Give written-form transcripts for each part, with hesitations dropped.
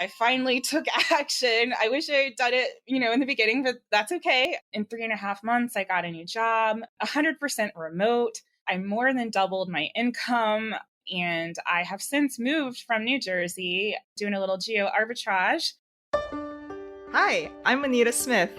I finally took action. I wish I had done it, in the beginning, but that's okay. In 3.5 months, I got a new job, 100% remote. I more than doubled my income. And I have since moved from New Jersey, doing a little geo-arbitrage. Hi, I'm Anita Smith.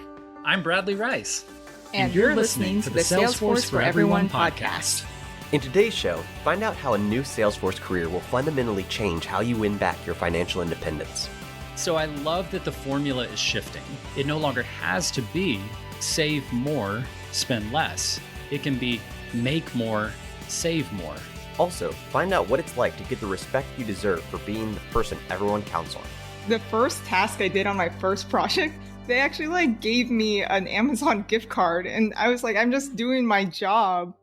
I'm Bradley Rice. And you're listening to the Salesforce for Everyone podcast. In today's show, find out how a new Salesforce career will fundamentally change how you win back your financial independence. So I love that the formula is shifting. It no longer has to be save more, spend less. It can be make more, save more. Also, find out what it's like to get the respect you deserve for being the person everyone counts on. The first task I did on my first project, they actually gave me an Amazon gift card, and I was like, I'm just doing my job.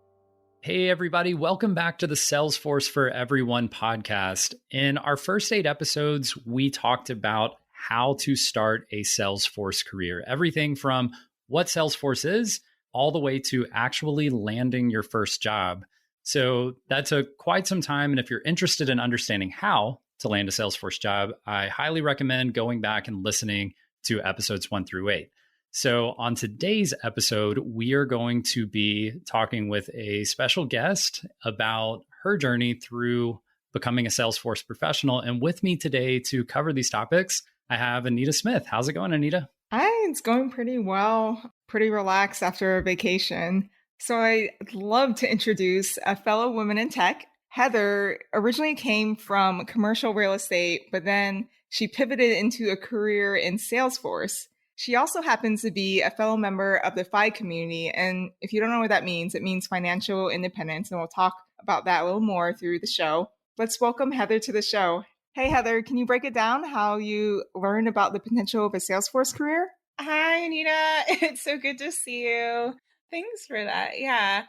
Hey everybody, welcome back to the Salesforce for Everyone podcast. In our first 8 episodes, we talked about how to start a Salesforce career. Everything from what Salesforce is, all the way to actually landing your first job. So that took quite some time. And if you're interested in understanding how to land a Salesforce job, I highly recommend going back and listening to episodes 1 through 8. So on today's episode, we are going to be talking with a special guest about her journey through becoming a Salesforce professional. And with me today to cover these topics, I have Anita Smith. How's it going, Anita? Hi, it's going pretty well, pretty relaxed after a vacation. So I'd love to introduce a fellow woman in tech. Heather originally came from commercial real estate, but then she pivoted into a career in Salesforce. She also happens to be a fellow member of the FI community. And if you don't know what that means, it means financial independence. And we'll talk about that a little more through the show. Let's welcome Heather to the show. Hey, Heather, can you break it down how you learned about the potential of a Salesforce career? Hi, Anita. It's so good to see you. Thanks for that. Yeah.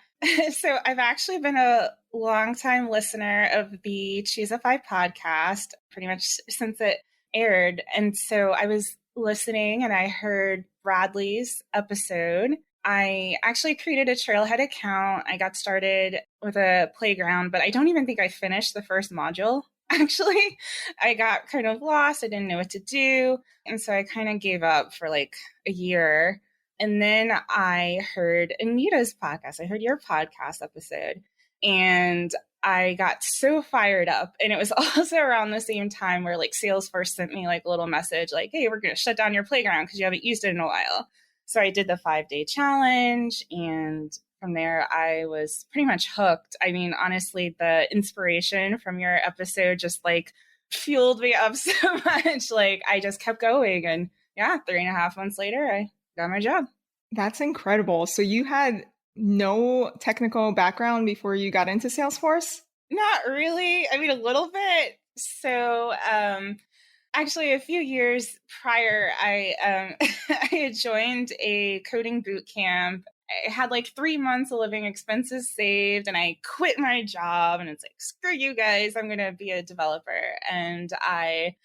So I've actually been a longtime listener of the Choose a 5 podcast, pretty much since it aired. And so I was listening and I heard Bradley's episode. I actually created a Trailhead account. I got started with a playground, but I don't even think I finished the first module. Actually, I got kind of lost. I didn't know what to do. And so I kind of gave up for a year. And then I heard Anita's podcast. I heard your podcast episode and I got so fired up. And it was also around the same time where Salesforce sent me a little message hey, we're going to shut down your playground because you haven't used it in a while. So I did the 5-day challenge. And from there, I was pretty much hooked. I mean, honestly, the inspiration from your episode just fueled me up so much. I just kept going. And yeah, 3.5 months later, I got my job. That's incredible. So you had no technical background before you got into Salesforce? Not really. I mean, a little bit. So actually, a few years prior, I I had joined a coding boot camp. I had 3 months of living expenses saved and I quit my job and it's screw you guys, I'm going to be a developer. And I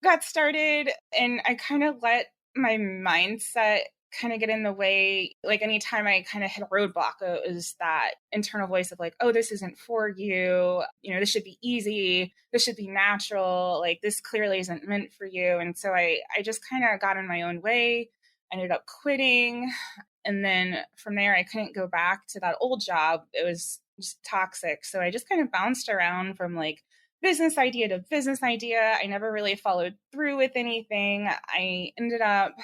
got started and I kind of let my mindset kind of get in the way. Anytime I kind of hit a roadblock, it was that internal voice of oh, this isn't for you. This should be easy. This should be natural. This clearly isn't meant for you. And so I just kind of got in my own way. I ended up quitting. And then from there, I couldn't go back to that old job. It was just toxic. So I just kind of bounced around from business idea to business idea. I never really followed through with anything. I ended up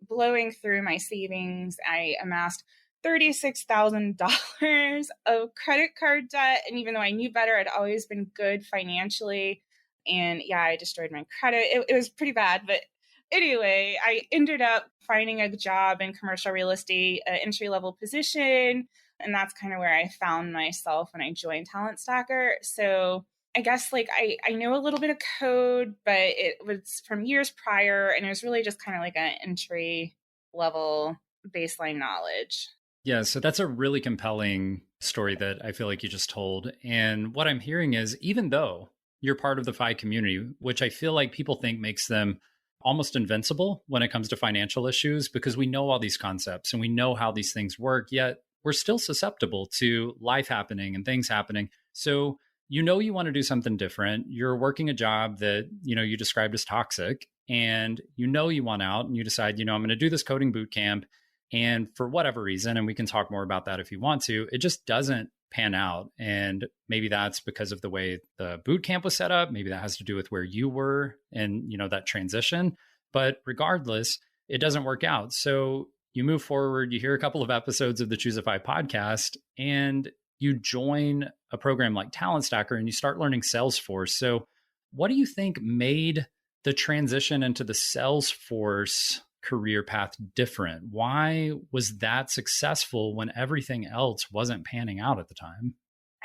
blowing through my savings. I amassed $36,000 of credit card debt. And even though I knew better, I'd always been good financially. And yeah, I destroyed my credit. It was pretty bad. But anyway, I ended up finding a job in commercial real estate, an entry-level position. And that's kind of where I found myself when I joined Talent Stacker. So I guess I know a little bit of code, but it was from years prior. And it was really just kind of an entry level baseline knowledge. Yeah, so that's a really compelling story that I feel like you just told. And what I'm hearing is even though you're part of the FI community, which I feel like people think makes them almost invincible when it comes to financial issues, because we know all these concepts and we know how these things work, yet we're still susceptible to life happening and things happening. So you want to do something different. You're working a job that, you described as toxic. and you want out and you decide, I'm going to do this coding boot camp. And for whatever reason, and we can talk more about that if you want to, it just doesn't pan out. And maybe that's because of the way the boot camp was set up. Maybe that has to do with where you were and, that transition. But regardless, it doesn't work out. So you move forward, you hear a couple of episodes of the Choosify podcast, and you join a program like Talent Stacker and you start learning Salesforce. So what do you think made the transition into the Salesforce career path different? Why was that successful when everything else wasn't panning out at the time?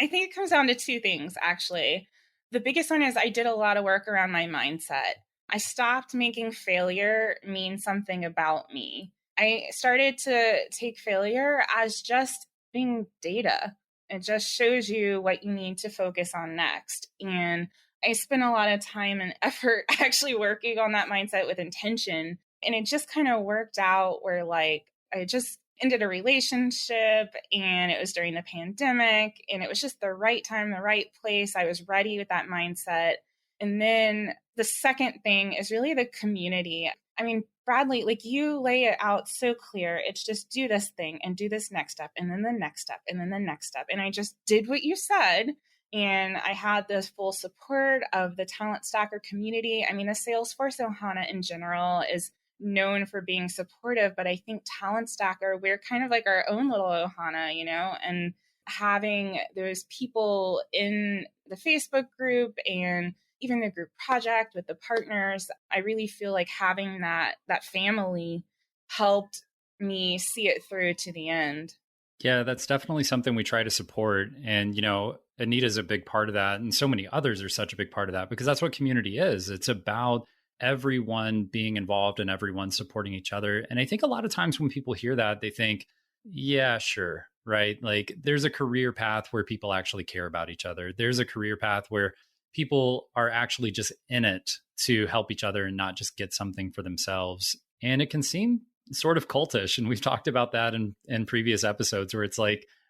I think it comes down to two things, actually. The biggest one is I did a lot of work around my mindset. I stopped making failure mean something about me. I started to take failure as just being data. It just shows you what you need to focus on next. And I spent a lot of time and effort actually working on that mindset with intention. And it just kind of worked out where I just ended a relationship and it was during the pandemic and it was just the right time, the right place. I was ready with that mindset. And then the second thing is really the community. I mean, Bradly, you lay it out so clear. It's just do this thing and do this next step and then the next step and then the next step. And I just did what you said. And I had the full support of the Talent Stacker community. I mean, the Salesforce Ohana in general is known for being supportive, but I think Talent Stacker, we're kind of like our own little Ohana, and having those people in the Facebook group and even the group project with the partners, I really feel like having that family helped me see it through to the end. Yeah, that's definitely something we try to support. And, Anita's a big part of that. And so many others are such a big part of that because that's what community is. It's about everyone being involved and everyone supporting each other. And I think a lot of times when people hear that, they think, yeah, sure, right? There's a career path where people actually care about each other. There's a career path where people are actually just in it to help each other and not just get something for themselves. And it can seem sort of cultish. And we've talked about that in previous episodes where it's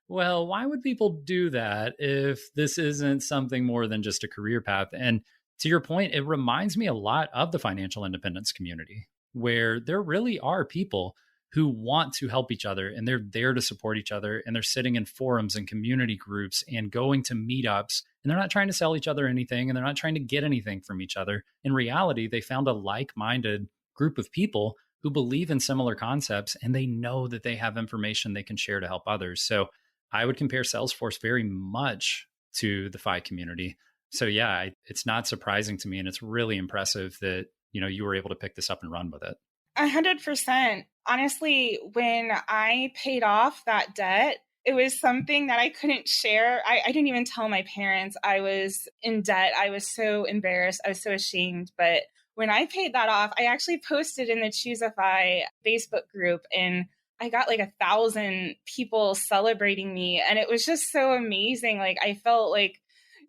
well, why would people do that if this isn't something more than just a career path? And to your point, it reminds me a lot of the financial independence community, where there really are people who want to help each other and they're there to support each other. And they're sitting in forums and community groups and going to meetups. And they're not trying to sell each other anything and they're not trying to get anything from each other. In reality, they found a like-minded group of people who believe in similar concepts and they know that they have information they can share to help others. So I would compare Salesforce very much to the FI community. So yeah, it's not surprising to me. And it's really impressive that, you were able to pick this up and run with it. 100%. Honestly, when I paid off that debt, it was something that I couldn't share. I didn't even tell my parents I was in debt. I was so embarrassed. I was so ashamed. But when I paid that off, I actually posted in the Choosify Facebook group and I got 1,000 people celebrating me. And it was just so amazing. I felt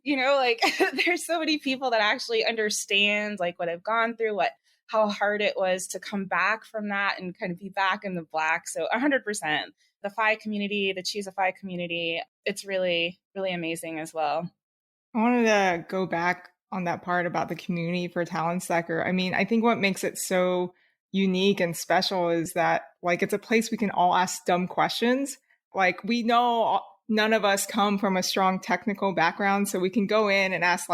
there's so many people that actually understand what I've gone through, how hard it was to come back from that and kind of be back in the black. So 100%, the FI community, the Choosify community, it's really, really amazing as well. I wanted to go back on that part about the community for Talent Stacker. I mean, I think what makes it so unique and special is that it's a place we can all ask dumb questions. We know none of us come from a strong technical background, so we can go in and ask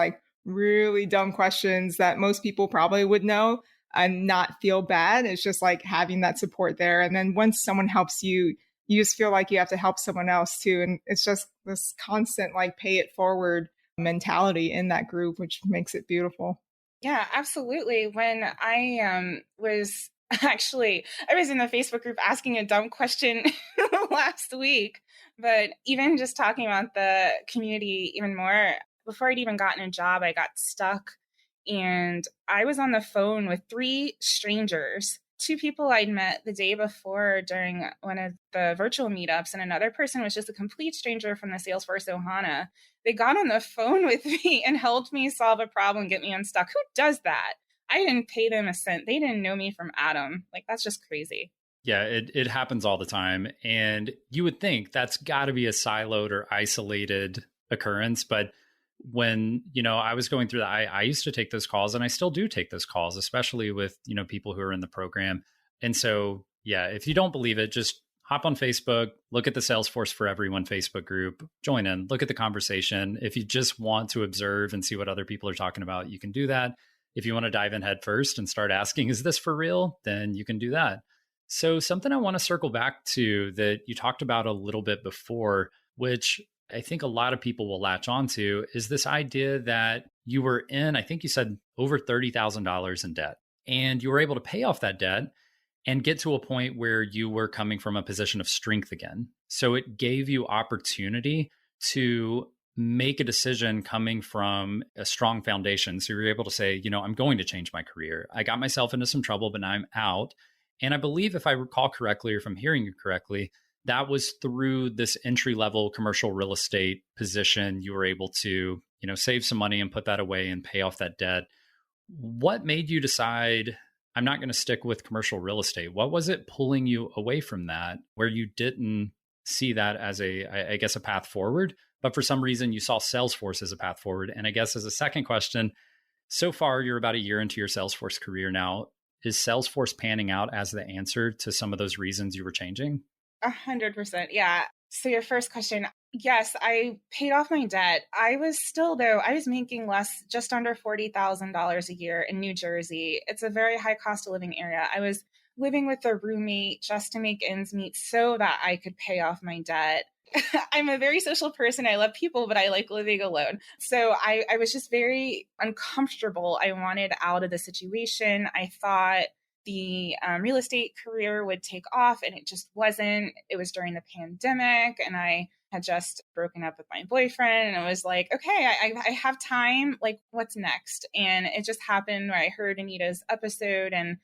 really dumb questions that most people probably would know and not feel bad. It's just having that support there. And then once someone helps you, you just feel like you have to help someone else too. And it's just this constant pay it forward mentality in that group, which makes it beautiful. Yeah, absolutely. When I was I was in the Facebook group asking a dumb question last week, but even just talking about the community even more, before I'd even gotten a job, I got stuck and I was on the phone with 3 strangers, 2 people I'd met the day before during one of the virtual meetups, and another person was just a complete stranger from the Salesforce Ohana. They got on the phone with me and helped me solve a problem, get me unstuck. Who does that? I didn't pay them a cent. They didn't know me from Adam. That's just crazy. Yeah, it happens all the time. And you would think that's got to be a siloed or isolated occurrence. But when, I was going through that, I used to take those calls, and I still do take those calls, especially with, people who are in the program. And so, yeah, if you don't believe it, just hop on Facebook, look at the Salesforce for Everyone Facebook group, join in, look at the conversation. If you just want to observe and see what other people are talking about, you can do that. If you want to dive in head first and start asking, is this for real? Then you can do that. So something I want to circle back to that you talked about a little bit before, which I think a lot of people will latch onto, is this idea that you were in, I think you said over $30,000 in debt, and you were able to pay off that debt and get to a point where you were coming from a position of strength again. So it gave you opportunity to make a decision coming from a strong foundation. So you're able to say, I'm going to change my career. I got myself into some trouble, but now I'm out. And I believe, if I recall correctly, or if I'm hearing you correctly, that was through this entry-level commercial real estate position. You were able to, save some money and put that away and pay off that debt. What made you decide, I'm not going to stick with commercial real estate? What was it pulling you away from that, where you didn't see that as I guess, a path forward, but for some reason you saw Salesforce as a path forward? And I guess, as a second question, so far you're about a year into your Salesforce career now. Is Salesforce panning out as the answer to some of those reasons you were changing? 100%. Yeah. So your first question, yes, I paid off my debt. I was making less, just under $40,000 a year in New Jersey. It's a very high cost of living area. I was living with a roommate just to make ends meet so that I could pay off my debt. I'm a very social person. I love people, but I like living alone. So I was just very uncomfortable. I wanted out of the situation. I thought the real estate career would take off, and it just wasn't. It was during the pandemic, and I had just broken up with my boyfriend, and I was like, okay, I have time. Like, what's next? And it just happened where I heard Anita's episode, and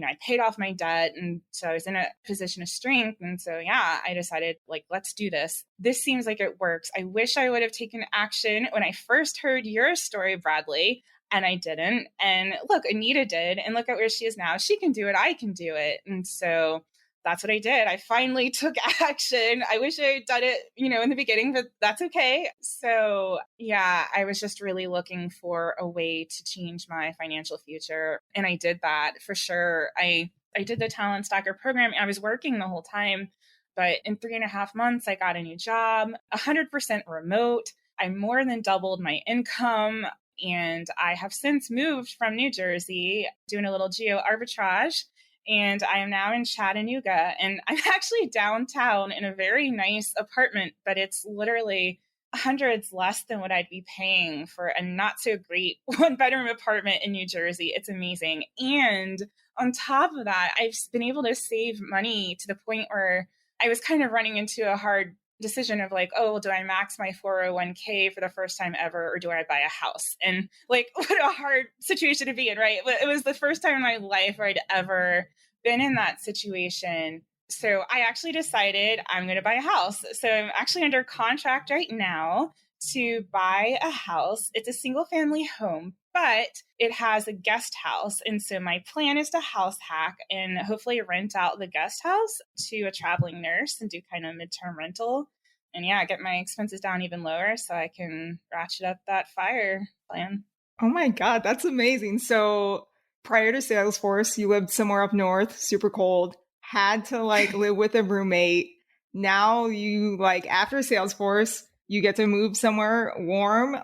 I paid off my debt. And so I was in a position of strength. And so, yeah, I decided, like, let's do this. This seems like it works. I wish I would have taken action when I first heard your story, Bradly, and I didn't. And look, Anita did. And look at where she is now. She can do it. I can do it. And so that's what I did. I finally took action. I wish I had done it, in the beginning, but that's okay. So yeah, I was just really looking for a way to change my financial future. And I did that for sure. I did the Talent Stacker program. I was working the whole time, but in 3.5 months, I got a new job, 100% remote. I more than doubled my income. And I have since moved from New Jersey, doing a little geo-arbitrage. And I am now in Chattanooga, and I'm actually downtown in a very nice apartment, but it's literally hundreds less than what I'd be paying for a not so great 1-bedroom apartment in New Jersey. It's amazing. And on top of that, I've been able to save money to the point where I was kind of running into a hard decision of like, oh, do I max my 401k for the first time ever, or do I buy a house? And like, what a hard situation to be in, right? It was the first time in my life where I'd ever been in that situation. So I actually decided I'm going to buy a house. So I'm actually under contract right now to buy a house. It's a single family home, but it has a guest house. And so my plan is to house hack and hopefully rent out the guest house to a traveling nurse and do kind of midterm rental. And yeah, get my expenses down even lower so I can ratchet up that fire plan. Oh my God, that's amazing. So prior to Salesforce, you lived somewhere up north, super cold, had to live with a roommate. Now you after Salesforce, you get to move somewhere warm,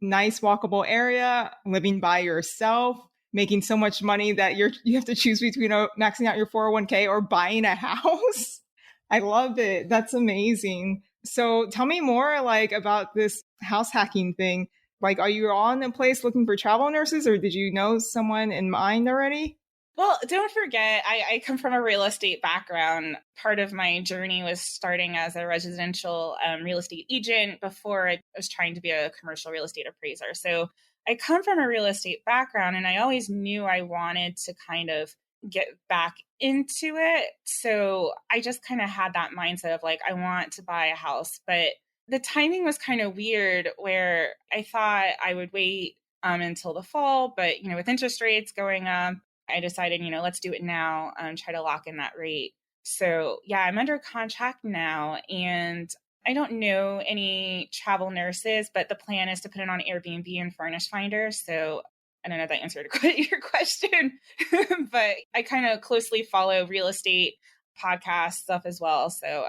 nice walkable area, living by yourself, making so much money that you have to choose between maxing out your 401k or buying a house. I love it. That's amazing. So tell me more about this house hacking thing. Are you on a place looking for travel nurses, or did you know someone in mind already? Well, don't forget, I come from a real estate background. Part of my journey was starting as a residential real estate agent before I was trying to be a commercial real estate appraiser. So I come from a real estate background, and I always knew I wanted to kind of get back into it. So I just kind of had that mindset of I want to buy a house. But the timing was kind of weird, where I thought I would wait until the fall. But, with interest rates going up, I decided, let's do it now and try to lock in that rate. So yeah, I'm under contract now, and I don't know any travel nurses, but the plan is to put it on Airbnb and Furnish Finder. So I don't know if that answered your question, but I kind of closely follow real estate podcast stuff as well. So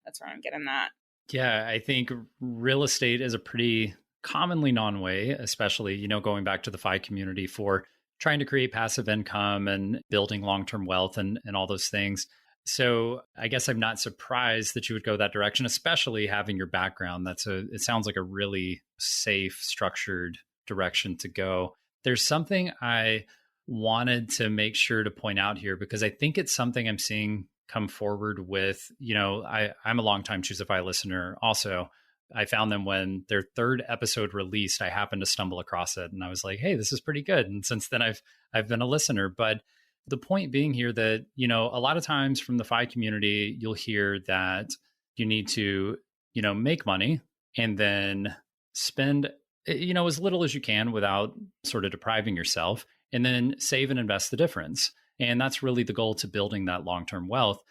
that's where I'm getting that. Yeah, I think real estate is a pretty commonly known way, especially, going back to the FI community for trying to create passive income and building long-term wealth and all those things. So I guess I'm not surprised that you would go that direction, especially having your background. It sounds like a really safe, structured direction to go. There's something I wanted to make sure to point out here because I think it's something I'm seeing come forward with, I'm a longtime Choosify listener also. I found them when their third episode released. I happened to stumble across it and I was like, hey, this is pretty good. And since then I've been a listener. But the point being here that, a lot of times from the FI community, you'll hear that you need to, make money and then spend, as little as you can without sort of depriving yourself, and then save and invest the difference. And that's really the goal to building that long-term wealth.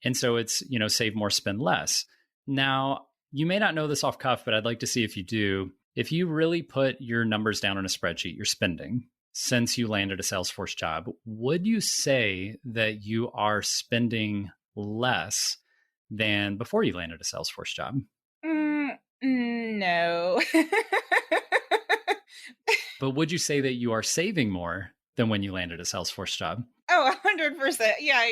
And so it's, save more, spend less. Now, you may not know this off cuff, but I'd like to see if you do. If you really put your numbers down on a spreadsheet, your spending, since you landed a Salesforce job, would you say that you are spending less than before you landed a Salesforce job? No. But would you say that you are saving more than when you landed a Salesforce job? Oh, 100%. Yeah,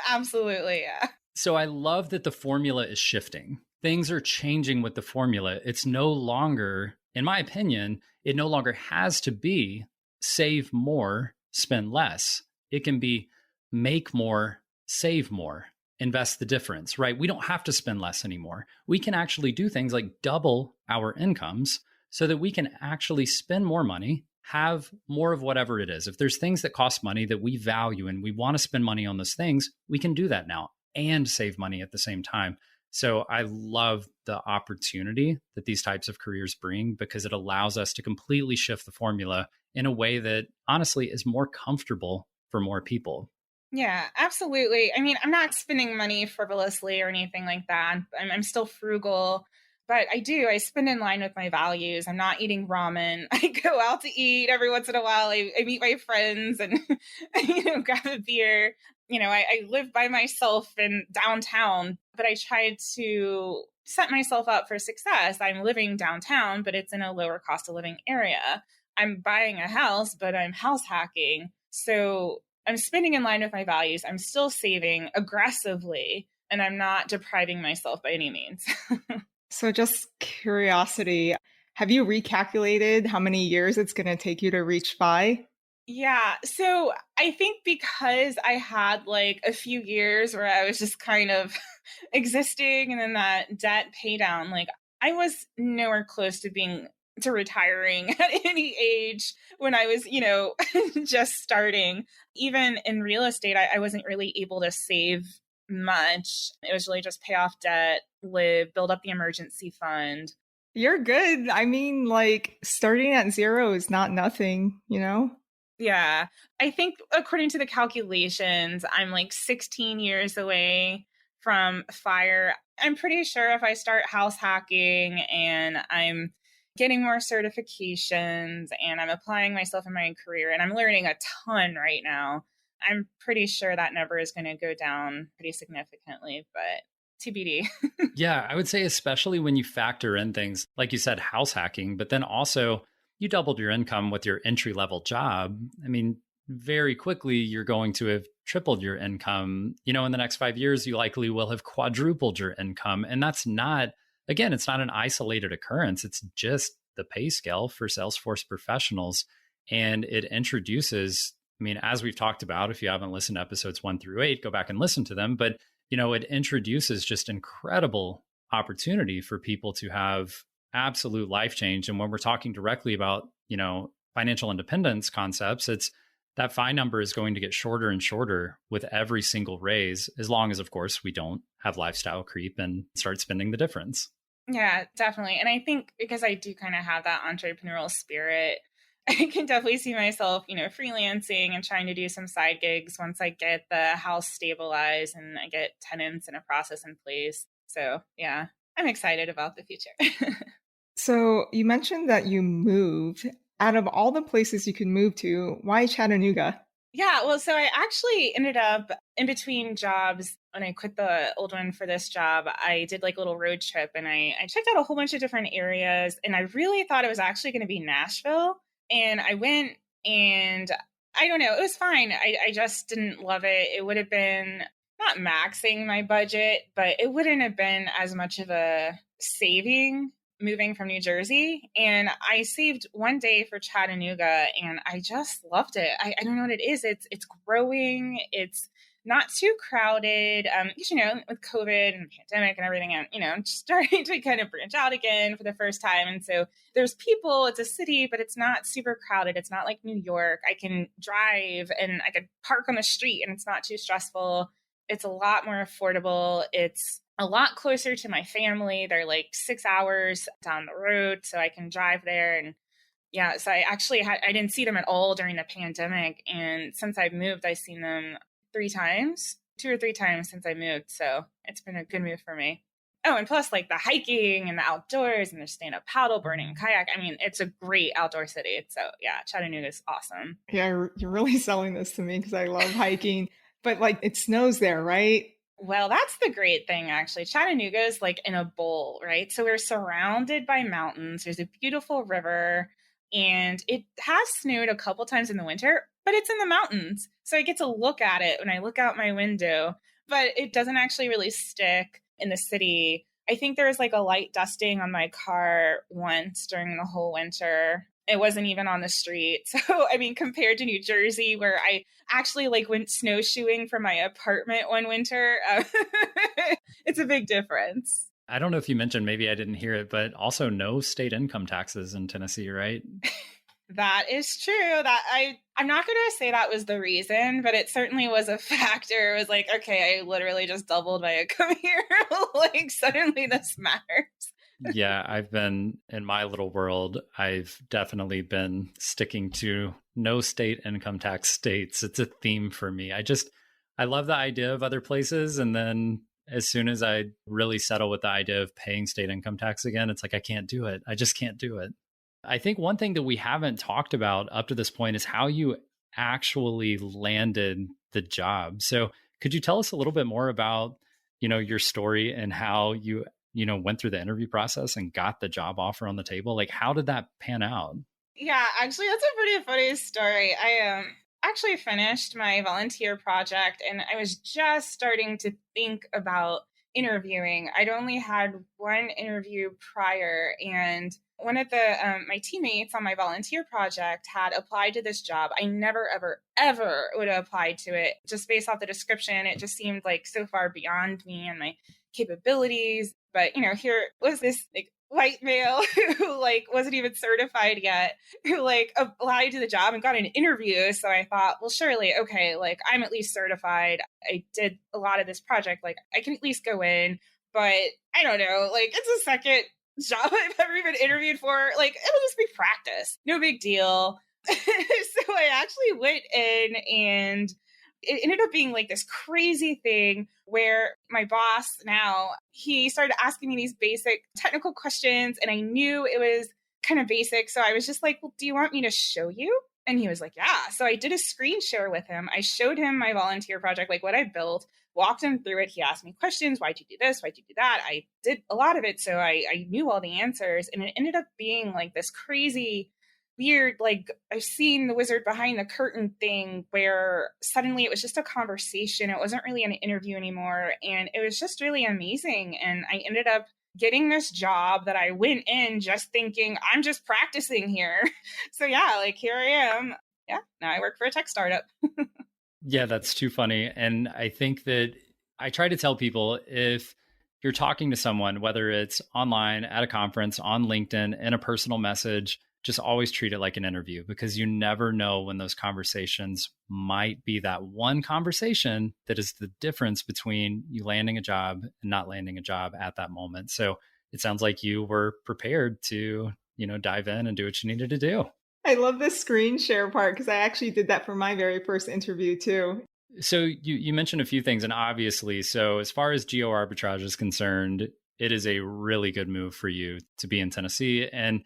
absolutely. Yeah. So I love that the formula is shifting. Things are changing with the formula. It's no longer, in my opinion, it no longer has to be save more, spend less. It can be make more, save more, invest the difference, right? We don't have to spend less anymore. We can actually do things like double our incomes so that we can actually spend more money, have more of whatever it is. If there's things that cost money that we value and we want to spend money on those things, we can do that now and save money at the same time. So I love the opportunity that these types of careers bring because it allows us to completely shift the formula in a way that honestly is more comfortable for more people. Yeah, absolutely. I mean, I'm not spending money frivolously or anything like that. I'm still frugal, but I spend in line with my values. I'm not eating ramen. I go out to eat every once in a while. I meet my friends and, grab a beer. I live by myself in downtown, but I try to set myself up for success. I'm living downtown, but it's in a lower cost of living area. I'm buying a house, but I'm house hacking. So I'm spending in line with my values. I'm still saving aggressively, and I'm not depriving myself by any means. So just curiosity, have you recalculated how many years it's going to take you to reach FI? Yeah. So I think because I had like a few years where I was just kind of existing and then that debt pay down, like I was nowhere close to retiring at any age when I was, just starting. Even in real estate, I wasn't really able to save much. It was really just pay off debt, build up the emergency fund. You're good. I mean, like starting at zero is not nothing, Yeah. I think according to the calculations, I'm like 16 years away from FIRE. I'm pretty sure if I start house hacking and I'm getting more certifications and I'm applying myself in my career and I'm learning a ton right now, I'm pretty sure that number is going to go down pretty significantly, but TBD. Yeah, I would say especially when you factor in things like you said, house hacking, but then also you doubled your income with your entry level job. I mean, very quickly, you're going to have tripled your income. In the next 5 years, you likely will have quadrupled your income. And that's not, again, it's not an isolated occurrence. It's just the pay scale for Salesforce professionals. And it introduces, as we've talked about, if you haven't listened to episodes 1 through 8, go back and listen to them. But, it introduces just incredible opportunity for people to have absolute life change. And when we're talking directly about, financial independence concepts, it's that FI number is going to get shorter and shorter with every single raise, as long as, of course, we don't have lifestyle creep and start spending the difference. Yeah, definitely. And I think because I do kind of have that entrepreneurial spirit, I can definitely see myself, freelancing and trying to do some side gigs once I get the house stabilized and I get tenants and a process in place. So, yeah. I'm excited about the future. So you mentioned that you moved. Out of all the places you can move to, why Chattanooga? Yeah, well, so I actually ended up in between jobs when I quit the old one for this job. I did like a little road trip and I checked out a whole bunch of different areas. And I really thought it was actually going to be Nashville. And I went and I don't know, it was fine. I just didn't love it. It would have been not maxing my budget, but it wouldn't have been as much of a saving moving from New Jersey. And I saved one day for Chattanooga and I just loved it. I don't know what it is. It's growing. It's not too crowded. Because, with COVID and pandemic and everything, and, just starting to kind of branch out again for the first time. And so there's people, it's a city, but it's not super crowded. It's not like New York. I can drive and I could park on the street and it's not too stressful. It's a lot more affordable. It's a lot closer to my family. They're like 6 hours down the road, so I can drive there. And yeah, so I didn't see them at all during the pandemic. And since I've moved, I've seen them 2 or 3 times since I moved. So it's been a good move for me. Oh, and plus like the hiking and the outdoors and the stand-up paddle boarding and kayak. I mean, it's a great outdoor city. So yeah, Chattanooga is awesome. Yeah, you're really selling this to me because I love hiking, but like it snows there, right? Well, that's the great thing, actually. Chattanooga is like in a bowl, right? So we're surrounded by mountains. There's a beautiful river, and it has snowed a couple times in the winter, but it's in the mountains. So I get to look at it when I look out my window, but it doesn't actually really stick in the city. I think there was like a light dusting on my car once during the whole winter. It wasn't even on the street. So, I mean, compared to New Jersey, where I actually like went snowshoeing from my apartment one winter, it's a big difference. I don't know if you mentioned, maybe I didn't hear it, but also no state income taxes in Tennessee, right? That is true. I'm not going to say that was the reason, but it certainly was a factor. It was like, okay, I literally just doubled my income here. Like suddenly this matters. Yeah, I've been in my little world. I've definitely been sticking to no state income tax states. It's a theme for me. I love the idea of other places. And then as soon as I really settle with the idea of paying state income tax again, it's like, I can't do it. I just can't do it. I think one thing that we haven't talked about up to this point is how you actually landed the job. So could you tell us a little bit more about, your story and how you went through the interview process and got the job offer on the table? Like, how did that pan out? Yeah, actually, that's a pretty funny story. I actually finished my volunteer project and I was just starting to think about interviewing. I'd only had one interview prior, and one of my teammates on my volunteer project had applied to this job. I never, ever, ever would have applied to it just based off the description. It just seemed like so far beyond me and my capabilities. But, here was this like white male who like wasn't even certified yet, who like applied to the job and got an interview. So I thought, well, surely, okay, like I'm at least certified. I did a lot of this project. Like I can at least go in, but I don't know, like it's a second job I've ever even interviewed for. Like it'll just be practice. No big deal. So I actually went in and it ended up being like this crazy thing where my boss now, he started asking me these basic technical questions and I knew it was kind of basic. So I was just like, well, do you want me to show you? And he was like, yeah. So I did a screen share with him. I showed him my volunteer project, like what I built, walked him through it. He asked me questions. Why'd you do this? Why'd you do that? I did a lot of it. So I knew all the answers, and it ended up being like this crazy weird, like I've seen the wizard behind the curtain thing where suddenly it was just a conversation. It wasn't really an interview anymore. And it was just really amazing. And I ended up getting this job that I went in just thinking I'm just practicing here. So yeah, like here I am. Yeah. Now I work for a tech startup. Yeah, that's too funny. And I think that I try to tell people, if you're talking to someone, whether it's online, at a conference, on LinkedIn, in a personal message, just always treat it like an interview, because you never know when those conversations might be that one conversation that is the difference between you landing a job and not landing a job at that moment. So it sounds like you were prepared to, dive in and do what you needed to do. I love the screen share part because I actually did that for my very first interview too. So you mentioned a few things, and obviously, so as far as geo-arbitrage is concerned, it is a really good move for you to be in Tennessee. And,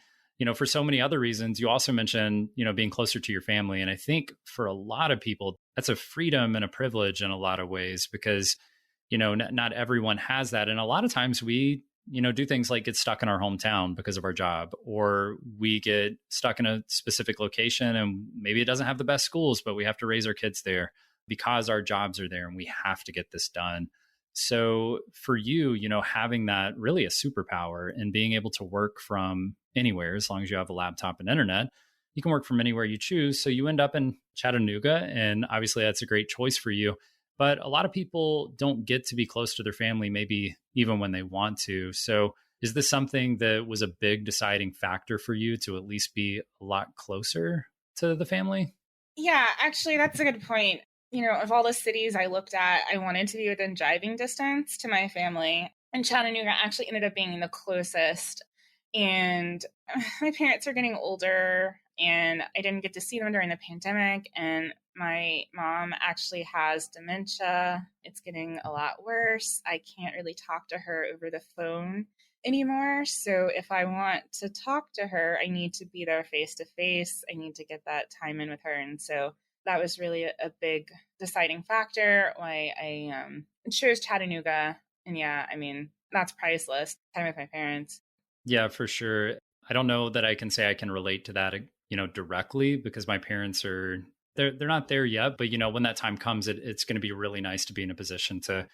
for so many other reasons, you also mentioned, being closer to your family. And I think for a lot of people, that's a freedom and a privilege in a lot of ways because, not everyone has that. And a lot of times we, do things like get stuck in our hometown because of our job, or we get stuck in a specific location and maybe it doesn't have the best schools, but we have to raise our kids there because our jobs are there and we have to get this done. So for you, having that really a superpower and being able to work from anywhere, as long as you have a laptop and internet, you can work from anywhere you choose. So you end up in Chattanooga, and obviously that's a great choice for you. But a lot of people don't get to be close to their family, maybe even when they want to. So is this something that was a big deciding factor for you to at least be a lot closer to the family? Yeah, actually, that's a good point. Of all the cities I looked at, I wanted to be within driving distance to my family. And Chattanooga actually ended up being the closest. And my parents are getting older, and I didn't get to see them during the pandemic. And my mom actually has dementia. It's getting a lot worse. I can't really talk to her over the phone anymore. So if I want to talk to her, I need to be there face to face. I need to get that time in with her. And so that was really a big deciding factor why I chose Chattanooga. And yeah, I mean, that's priceless. Time with my parents. Yeah, for sure. I don't know that I can say I can relate to that, directly because my parents they're not there yet. But, when that time comes, it's going to be really nice to be in a position to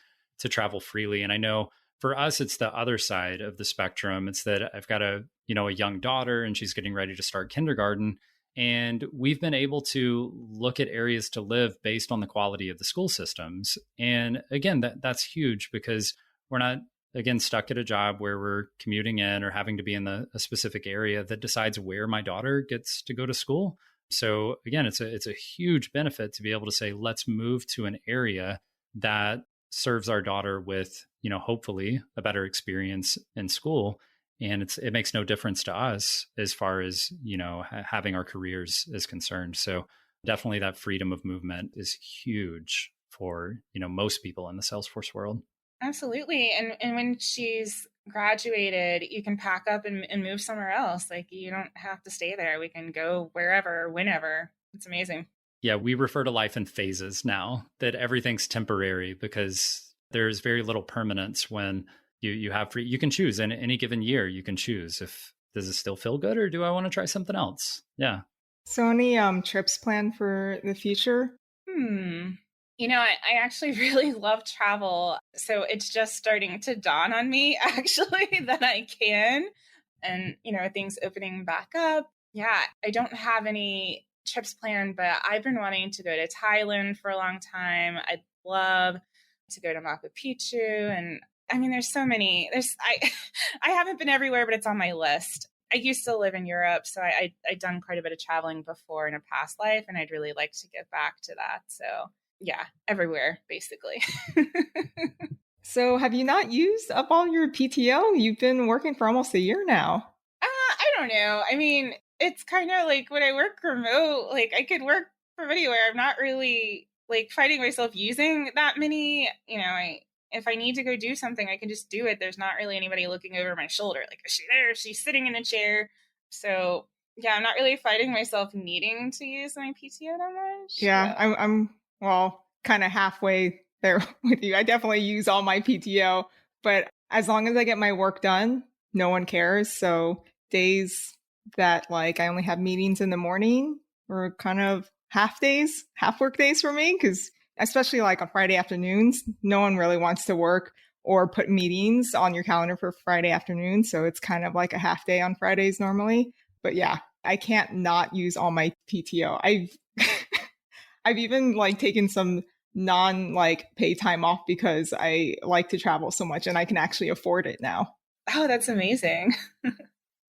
travel freely. And I know for us, it's the other side of the spectrum. It's that I've got a young daughter and she's getting ready to start kindergarten. And we've been able to look at areas to live based on the quality of the school systems. And again, that's huge because we're not, again, stuck at a job where we're commuting in or having to be in a specific area that decides where my daughter gets to go to school. So again, it's a huge benefit to be able to say, let's move to an area that serves our daughter with, hopefully a better experience in school. And it makes no difference to us as far as, having our careers is concerned. So definitely that freedom of movement is huge for, most people in the Salesforce world. Absolutely. And when she's graduated, you can pack up and move somewhere else. Like you don't have to stay there. We can go wherever, whenever. It's amazing. Yeah, we refer to life in phases now, that everything's temporary because there's very little permanence when you have free, you can choose in any given year, you can choose if does it still feel good or do I want to try something else? Yeah. So any trips planned for the future? I actually really love travel. So it's just starting to dawn on me actually that I can. And, things opening back up. Yeah, I don't have any trips planned, but I've been wanting to go to Thailand for a long time. I'd love to go to Machu Picchu. And I mean, there's so many. I haven't been everywhere, but it's on my list. I used to live in Europe, so I'd done quite a bit of traveling before in a past life, and I'd really like to get back to that. So yeah, everywhere, basically. So have you not used up all your PTO? You've been working for almost a year now. I don't know. I mean, it's kind of like when I work remote, like I could work from anywhere. I'm not really like finding myself using that many, if I need to go do something, I can just do it. There's not really anybody looking over my shoulder. Like, is she there? She's sitting in the chair. So yeah, I'm not really finding myself needing to use my PTO that much. Yeah, I'm well, kind of halfway there with you. I definitely use all my PTO, but as long as I get my work done, no one cares. So days that like I only have meetings in the morning or kind of half work days for me, because especially like on Friday afternoons, no one really wants to work or put meetings on your calendar for Friday afternoon. So it's kind of like a half day on Fridays normally. But yeah, I can't not use all my PTO. I've even like taken some non like pay time off because I like to travel so much and I can actually afford it now. Oh, that's amazing.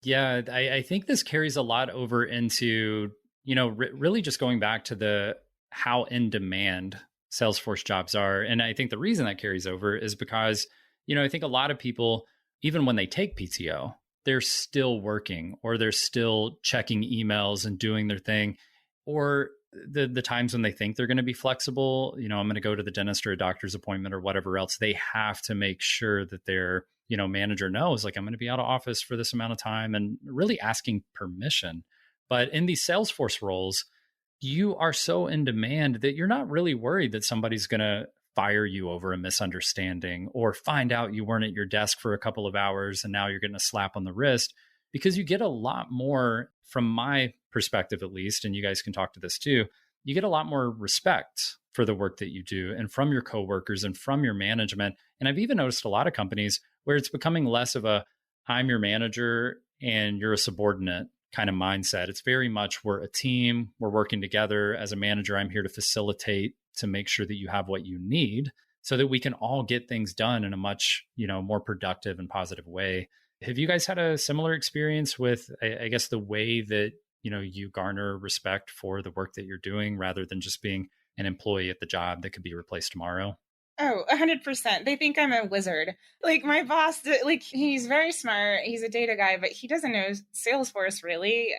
Yeah, I think this carries a lot over into, really just going back to how in demand Salesforce jobs are. And I think the reason that carries over is because, I think a lot of people, even when they take PTO, they're still working or they're still checking emails and doing their thing. Or the times when they think they're going to be flexible, I'm going to go to the dentist or a doctor's appointment or whatever else, they have to make sure that their, manager knows, like, I'm going to be out of office for this amount of time, and really asking permission. But in these Salesforce roles, you are so in demand that you're not really worried that somebody's going to fire you over a misunderstanding or find out you weren't at your desk for a couple of hours and now you're getting a slap on the wrist, because you get a lot more, from my perspective at least, and you guys can talk to this too, you get a lot more respect for the work that you do and from your coworkers and from your management. And I've even noticed a lot of companies where it's becoming less of a I'm your manager and you're a subordinate kind of mindset. It's very much we're a team, we're working together. As a manager, I'm here to facilitate, to make sure that you have what you need so that we can all get things done in a much, more productive and positive way. Have you guys had a similar experience with, I guess, the way that, you garner respect for the work that you're doing rather than just being an employee at the job that could be replaced tomorrow? Oh, 100%. They think I'm a wizard. Like my boss, like he's very smart. He's a data guy, but he doesn't know Salesforce really.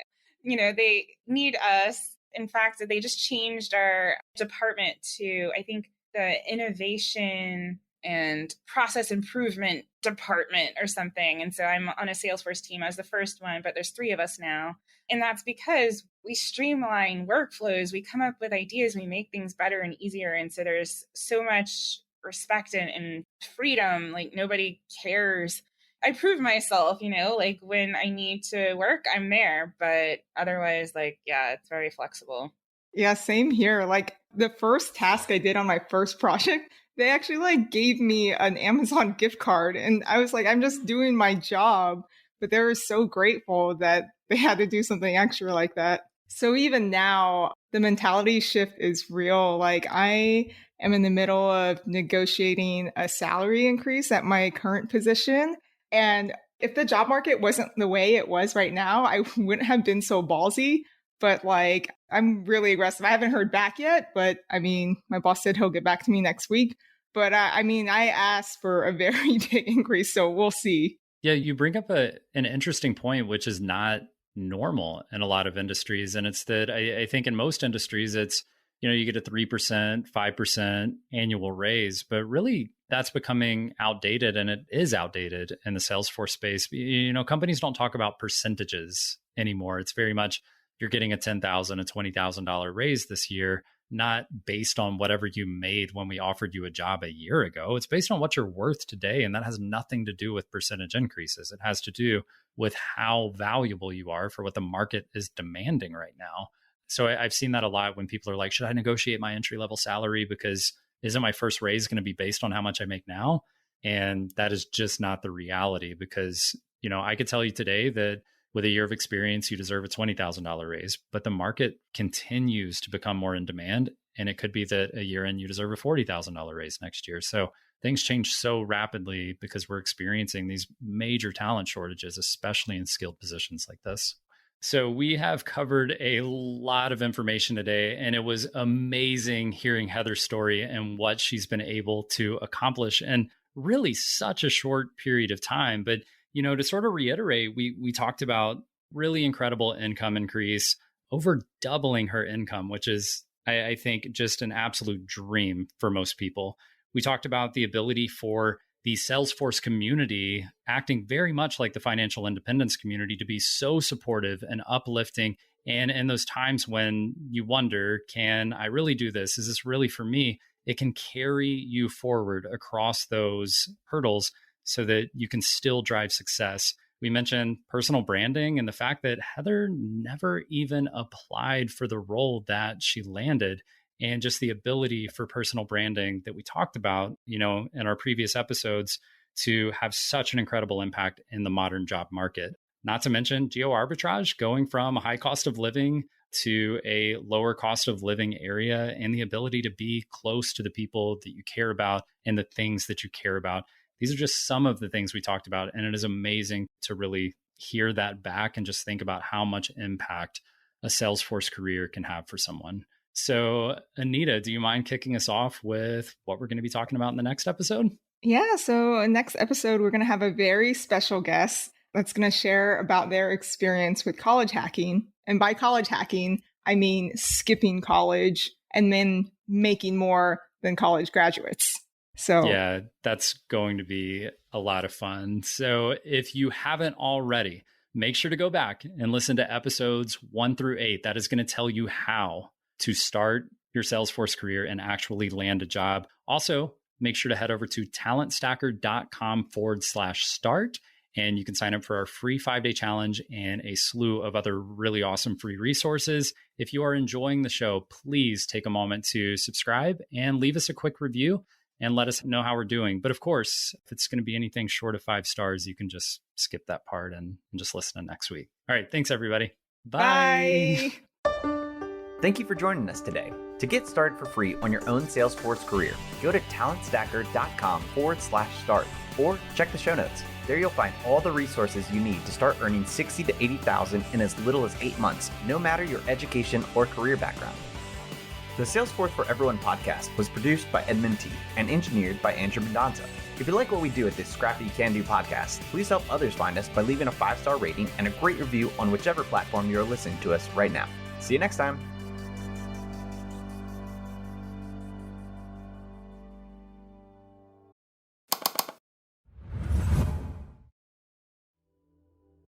They need us. In fact, they just changed our department to, I think, the innovation and process improvement department or something. And so I'm on a Salesforce team. I was the first one, but there's 3 of us now. And that's because we streamline workflows, we come up with ideas, we make things better and easier. And so there's so much respect and freedom, like nobody cares. I prove myself, like when I need to work, I'm there. But otherwise, it's very flexible. Yeah, same here. Like the first task I did on my first project, they actually gave me an Amazon gift card. And I was like, I'm just doing my job. But they were so grateful that they had to do something extra like that. So even now, the mentality shift is real. Like I am in the middle of negotiating a salary increase at my current position. And if the job market wasn't the way it was right now, I wouldn't have been so ballsy. But I'm really aggressive. I haven't heard back yet, but my boss said he'll get back to me next week. But I asked for a very big increase, so we'll see. Yeah, you bring up an interesting point, which is not normal in a lot of industries. And it's that I think in most industries, it's, you get a 3%, 5% annual raise, but really that's becoming outdated, and it is outdated in the Salesforce space. Companies don't talk about percentages anymore. It's very much, you're getting a $10,000, a $20,000 raise this year, not based on whatever you made when we offered you a job a year ago. It's based on what you're worth today. And that has nothing to do with percentage increases. It has to do with how valuable you are for what the market is demanding right now. So I've seen that a lot when people are like, should I negotiate my entry-level salary because isn't my first raise going to be based on how much I make now? And that is just not the reality, because, I could tell you today that with a year of experience, you deserve a $20,000 raise, but the market continues to become more in demand. And it could be that a year in, you deserve a $40,000 raise next year. So things change so rapidly because we're experiencing these major talent shortages, especially in skilled positions like this. So we have covered a lot of information today, and it was amazing hearing Heather's story and what she's been able to accomplish in really such a short period of time. But to sort of reiterate, we talked about really incredible income increase, over doubling her income, which is, I think, just an absolute dream for most people. We talked about the ability for the Salesforce community, acting very much like the financial independence community, to be so supportive and uplifting. And in those times when you wonder, can I really do this? Is this really for me? It can carry you forward across those hurdles so that you can still drive success. We mentioned personal branding and the fact that Heather never even applied for the role that she landed, and just the ability for personal branding that we talked about, in our previous episodes, to have such an incredible impact in the modern job market. Not to mention geo-arbitrage, going from a high cost of living to a lower cost of living area, and the ability to be close to the people that you care about and the things that you care about. These are just some of the things we talked about, and it is amazing to really hear that back and just think about how much impact a Salesforce career can have for someone. So, Anita, do you mind kicking us off with what we're going to be talking about in the next episode? Yeah, so next episode, we're going to have a very special guest that's going to share about their experience with college hacking. And by college hacking, I mean skipping college and then making more than college graduates. So yeah, that's going to be a lot of fun. So if you haven't already, make sure to go back and listen to episodes 1 through 8. That is going to tell you how to start your Salesforce career and actually land a job. Also, make sure to head over to talentstacker.com/start. And you can sign up for our free 5-day challenge and a slew of other really awesome free resources. If you are enjoying the show, please take a moment to subscribe and leave us a quick review and let us know how we're doing. But of course, if it's going to be anything short of 5 stars, you can just skip that part and just listen to next week. All right. Thanks, everybody. Bye. Thank you for joining us today. To get started for free on your own Salesforce career, go to talentstacker.com/start or check the show notes. There you'll find all the resources you need to start earning $60,000 to $80,000 in as little as 8 months, no matter your education or career background. The Salesforce for Everyone podcast was produced by Edmund T. and engineered by Andrew Mendonza. If you like what we do at this scrappy can-do podcast, please help others find us by leaving a 5-star rating and a great review on whichever platform you're listening to us right now. See you next time.